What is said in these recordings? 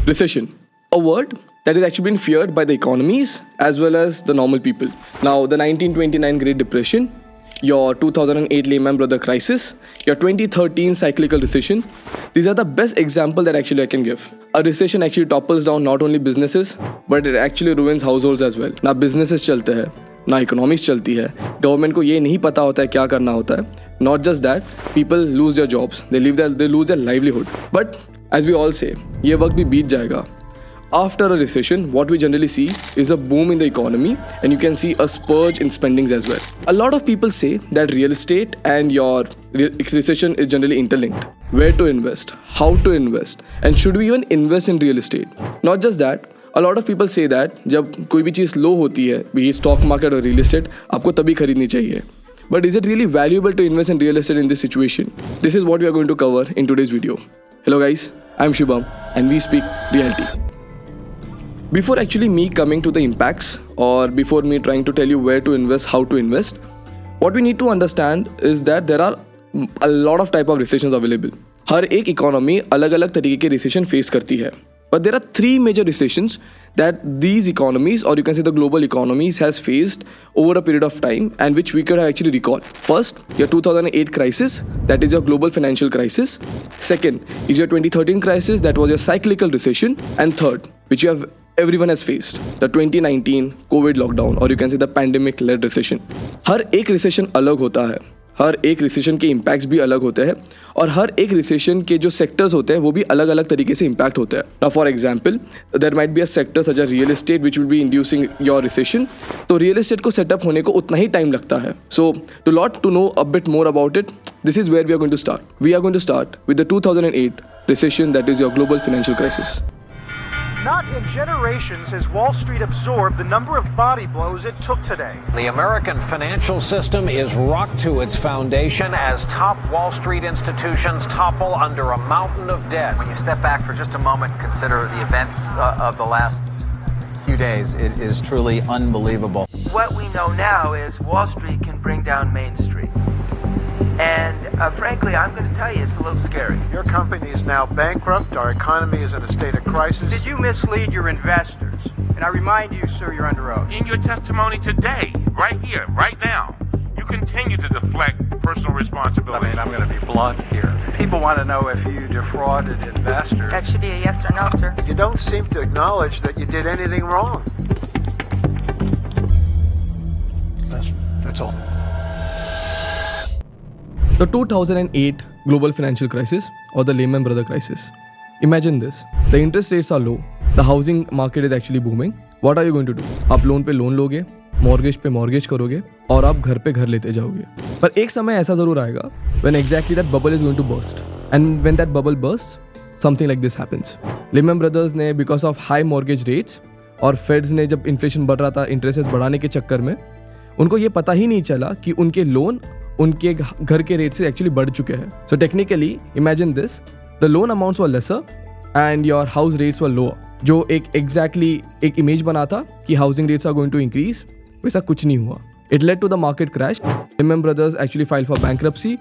Recession, a word that is actually been feared by the economies as well as the normal people. Now, the 1929 Great Depression, your 2008 Lehman Brothers crisis, your 2013 cyclical recession, these are the best example that actually I can give. A recession actually topples down not only businesses, but it actually ruins households as well. ना businesses चलते हैं, ना economics चलती है, government को ये नहीं पता होता है क्या करना होता है. Not just that, people lose their jobs, they lose their livelihood. But as we all say, ये वक्त भी बीत जाएगा. After a recession, what we generally see is a boom in the economy, and you can see a spurge in spendings as well. A lot of people say that real estate and your recession is generally interlinked. Where to invest, how to invest, and should we even invest in real estate? Not just that, a lot of people say that जब कोई भी चीज़ low होती है, be it stock market or real estate, आपको तभी खरीदनी चाहिए. But is it really valuable to invest in real estate in this situation? This is what we are going to cover in today's video. Hello guys, I'm Shubham, and we speak reality. Before actually me coming to the impacts, or before me trying to tell you where to invest, how to invest, what we need to understand is that there are a lot of type of recessions available. हर एक economy अलग अलग तरीके के recession face करती है. But there are three major recessions that these economies, or you can say the global economies, has faced over a period of time, and which we could actually recall. First, your 2008 crisis, that is your global financial crisis. Second is your 2013 crisis, that was your cyclical recession. And third, which everyone has faced, the 2019 COVID lockdown, or you can say the pandemic-led recession. हर एक recession अलग होता है, हर एक recession के impacts भी अलग होते हैं, और हर एक recession के जो sectors होते हैं वो भी अलग अलग तरीके से impact होते हैं. Now for example, there might be a sector such as real estate which will be inducing your recession. तो real estate को setup होने को उतना ही time लगता है. So to know a bit more about it, this is where we are going to start. We are going to start with the 2008 recession, that is your global financial crisis. Not in generations has Wall Street absorbed the number of body blows it took today. The American financial system is rocked to its foundation as top Wall Street institutions topple under a mountain of debt. When you step back for just a moment, consider the events of the last few days. It is truly unbelievable. What we know now is Wall Street can bring down Main Street. And frankly, I'm going to tell you, it's a little scary. Your company is now bankrupt. Our economy is in a state of crisis. Did you mislead your investors? And I remind you, sir, you're under oath. In your testimony today, right here, right now, you continue to deflect personal responsibility. I mean, I'm going to be blunt here. People want to know if you defrauded investors. That should be a yes or no, sir. You don't seem to acknowledge that you did anything wrong. That's all. The 2008 global financial crisis, or the Lehman Brothers crisis. Imagine this, the interest rates are low, the housing market is actually booming. What are you going to do? आप loan पे loan लोगे, mortgage पे mortgage करोगे, और आप घर पे घर लेते जाओगे. पर एक समय ऐसा जरूर आएगा when exactly that bubble is going to burst. And when that bubble bursts, something like this happens. Lehman Brothers ने because of high mortgage rates, और Feds ने जब इन्फ्लेशन बढ़ रहा था इंटरेस्ट रेट्स बढ़ाने के चक्कर में, उनको ये पता ही नहीं चला कि उनके लोन उनके घर के रेट से एक्चुअली बढ़ चुके हैं. So technically imagine this, the loan amounts were lesser and your house rates were lower. जो एक इमेज बना था कि housing rates are going to increase, वैसा कुछ नहीं हुआ. It led to the market crash. Lehman Brothers actually file for bankruptcy.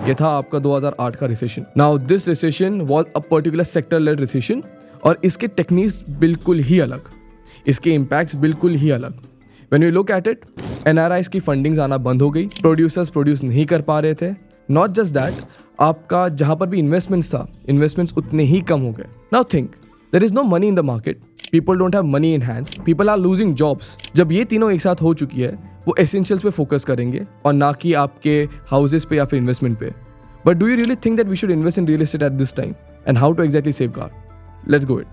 ये था आपका 2008 का recession. Now this recession was a particular sector led recession, और इसके टेक्निक्स बिल्कुल ही अलग, इसके इम्पैक्ट्स बिल्कुल ही अलग. When you look at it, NRIs की फंडिंग्स आना बंद हो गई, प्रोड्यूसर्स प्रोड्यूस नहीं कर पा रहे थे. नॉट जस्ट दैट, आपका जहां पर भी इन्वेस्टमेंट्स था, इन्वेस्टमेंट्स उतने ही कम हो गए. Now think, there is no money in the market, people don't have money in hands, people are losing jobs. जब ये तीनों एक साथ हो चुकी है, वो एसेंशियल्स पे फोकस करेंगे और ना कि आपके हाउसेस पे या फिर इन्वेस्टमेंट पे. But do you really think that we should invest in real estate at this time, and how to exactly safeguard? Let's go it.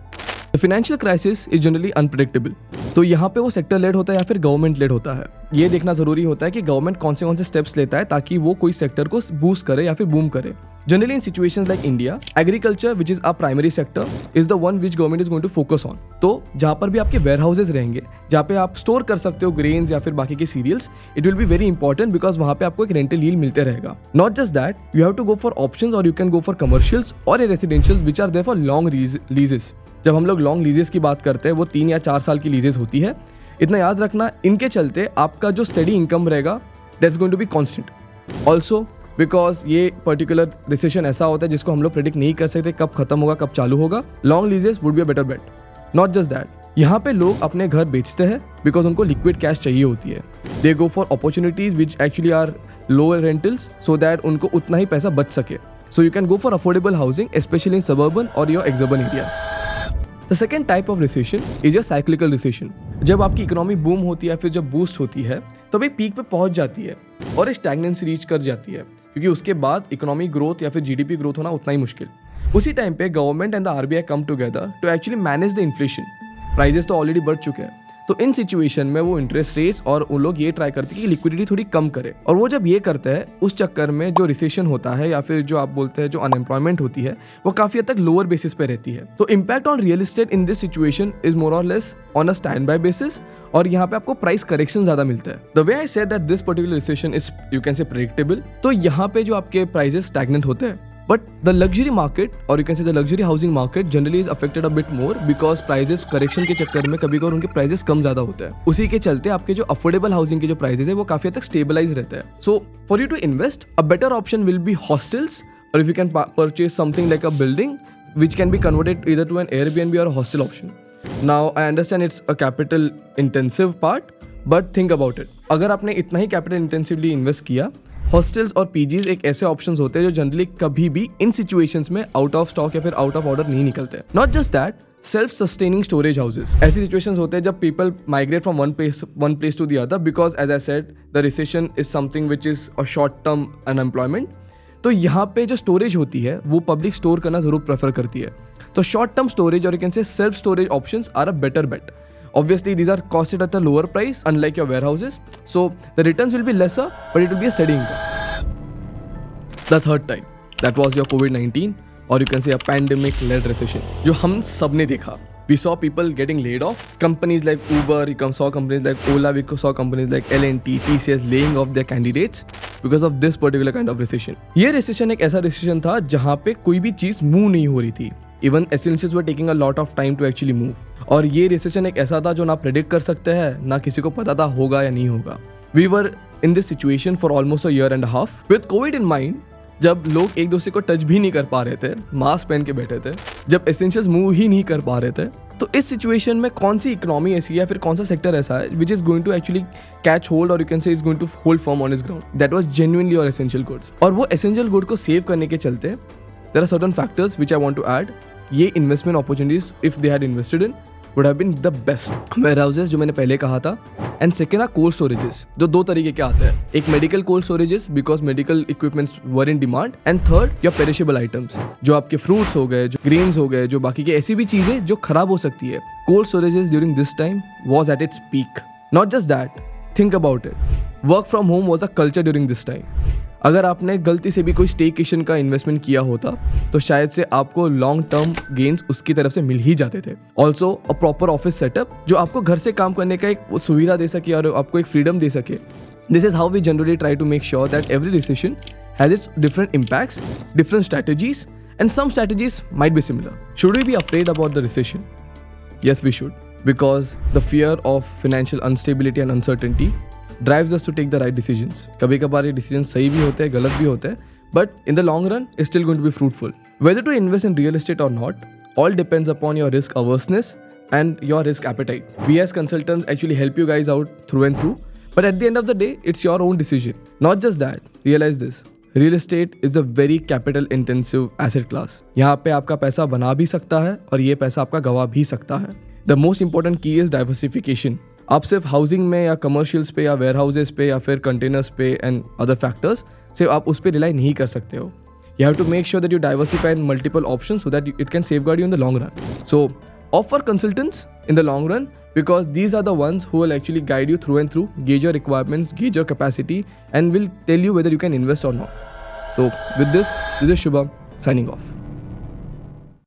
The financial crisis is generally unpredictable. तो यहाँ पे वो sector lead होता है या फिर government led होता है. ये देखना जरूरी होता है कि गवर्नमेंट कौन से स्टेप्स लेता है ताकि वो कोई सेक्टर को बूस्ट करे या फिर बूम करे. Generally in situations like India, agriculture which is a primary sector is the one which government is going to focus on. तो जहाँ पर भी आपके वेयर हाउसेज रहेंगे, जहाँ पे आप स्टोर कर सकते हो ग्रेन्स या फिर बाकी के serials, it will be very important because वहाँ पे आपको एक रेंटल यील्ड मिलते रहेगा. Not just that, you have to go for options, और you can go for commercials और residential which are there for long leases. जब हम लोग लॉन्ग लीजेस की बात करते हैं, वो 3 या 4 साल की लीजेस होती है. इतना याद रखना, इनके चलते आपका जो स्टडी इनकम रहेगा, that's going to be constant. Also because ये पर्टिकुलर रिसेशन ऐसा होता है जिसको हम लोग प्रेडिक्ट नहीं कर सकते कब खत्म होगा, कब चालू होगा. Long leases would be a better bet. Not just that, यहाँ पे लोग अपने घर बेचते हैं बिकॉज उनको लिक्विड कैश चाहिए होती है. They go for opportunities which actually are lower rentals so that उनको उतना ही पैसा बच सके. So you can go for affordable housing specially in suburban और your exurban areas. The second type of recession is your cyclical recession. जब आपकी economy boom होती है, फिर जब बूस्ट होती है, तब एक पीक पे पहुंच जाती है और एक स्टैग्नेंसी रीच कर जाती है, क्योंकि उसके बाद इकोनॉमिक ग्रोथ या फिर जीडीपी ग्रोथ होना उतना ही मुश्किल. उसी टाइम पे government and the RBI come together to actually manage the inflation. Prices तो ऑलरेडी बढ़ चुके हैं, तो इन सिचुएशन में वो इंटरेस्ट रेट्स और उन लोग ये ट्राई करते हैं कि लिक्विडिटी थोड़ी कम करे. और वो जब ये करते हैं, उस चक्कर में जो रिसेशन होता है या फिर जो आप बोलते हैं जो अनएम्प्लॉयमेंट होती है, वो काफी हद तक लोअर बेसिस पे रहती है. तो impact on real estate in this situation is more और less on a stand by basis, और यहाँ पे आपको प्राइस करेक्शन ज्यादा मिलता है. The way I said that this particular recession is you can say predictable. तो यहाँ पे जो आपके प्राइजेस स्टैग्नेंट होते हैं, but the luxury market or you can say the luxury housing market generally is affected a bit more because prices correction के चक्कर में कभी कभी उनके prices कम ज्यादा होते हैं. उसी के चलते आपके जो affordable housing के जो prices है वो काफी हद तक stabilize रहते हैं. So for you to invest, a better option will be hostels, or if you can purchase something like a building which can be converted either to an Airbnb or a hostel option. Now I understand it's a capital intensive part, but think about it. अगर आपने इतना ही capital intensively invest किया, hostels और PGs एक ऐसे options होते हैं जो जनरली कभी भी इन सिचुएशंस में आउट ऑफ स्टॉक या फिर आउट ऑफ ऑर्डर नहीं निकलते. Not just that, self sustaining storage houses. ऐसी सिचुएशंस होते हैं जब people migrate from one place to the other, because as I said the recession is something which is a short term unemployment. तो यहाँ पे जो स्टोरेज होती है वो पब्लिक स्टोर करना जरूर प्रेफर करती है. तो शॉर्ट टर्म स्टोरेज और you can say self storage options are a better bet. Obviously, these are costed at a lower price, unlike your warehouses. So the returns will be lesser, but it will be a steady income. The third type, that was your COVID-19, or you can say a pandemic-led recession, जो हम सब ने देखा. We saw people getting laid off. Companies like Uber, saw companies like Ola, we saw companies like L&T, TCS laying off their candidates because of this particular kind of recession. ये recession एक ऐसा recession था जहाँ पे कोई भी चीज move नहीं हो रही थी. Even essentials were taking a lot of time to actually move. और ये रिसेशन एक ऐसा था जो ना प्रेडिक्ट कर सकते हैं, ना किसी को पता था होगा या नहीं होगा. We were in this situation for almost a year and half with COVID in mind. जब लोग एक दूसरे को टच भी नहीं कर पा रहे थे, मास्क पहन के बैठे थे, जब एसेंशियल्स मूव ही नहीं कर पा रहे थे, तो इस सिचुएशन में कौन सी इकोनॉमी ऐसी है या फिर कौन सा सेक्टर ऐसा है which is going to actually catch hold और you can say is going to hold firm on is ground. That was genuinely your essential goods. और वो एसेंशियल गुड को सेव करने के चलते there are certain factors which I want to add. ये investment opportunities if they had invested in would have been the best. warehouses जो मैंने पहले कहा था, एंड सेकेंड कोल्ड स्टोरेजेस जो दो तरीके के आते हैं. एक medical cold storages because medical equipments were in demand, and third your perishable items जो आपके फ्रूट्स हो गए, जो ग्रेन्स हो गए, जो बाकी की ऐसी भी चीजें जो खराब हो सकती है. Cold storages during this time was at its peak. Not just that, think about it, work from home was a culture during this time. अगर आपने गलती से भी कोई स्टेकेशन का इन्वेस्टमेंट किया होता तो शायद से आपको लॉन्ग टर्म गेन्स उसकी तरफ से मिल ही जाते थे. Also a proper office setup जो आपको घर से काम करने का एक सुविधा दे सके और आपको एक फ्रीडम दे सके. This is how we generally try to make sure that every recession has its different impacts, different strategies, and some strategies might be similar. Should we be afraid about the recession? Yes, we should, because the fear of financial instability and uncertainty drives us to take the right decisions. कभी कभार ये decisions सही भी होते हैं, गलत भी होते हैं, but in the long run, it's still going to be fruitful. Whether to invest in real estate or not, all depends upon your risk averseness and your risk appetite. We as consultants actually help you guys out through and through, but at the end of the day, it's your own decision. Not just that, realize this. Real estate is a very capital intensive asset class. यहाँ पे आपका पैसा बना भी सकता है और ये पैसा आपका गवा भी सकता है. The most important key is diversification. आप सिर्फ हाउसिंग में या कमर्शियल्स पे या वेयर हाउसेज पे या फिर कंटेनर्स पे एंड अदर फैक्टर्स सिर्फ आप उस पर रिलाई नहीं कर सकते हो. You have to make sure that you diversify in multiple options so that it can safeguard you in the long run. So opt for consultants in the long run because these are the ones who will actually guide you through and through, gauge your requirements, gauge your capacity, and will tell you whether you can invest or not. So with this is Shubham signing off.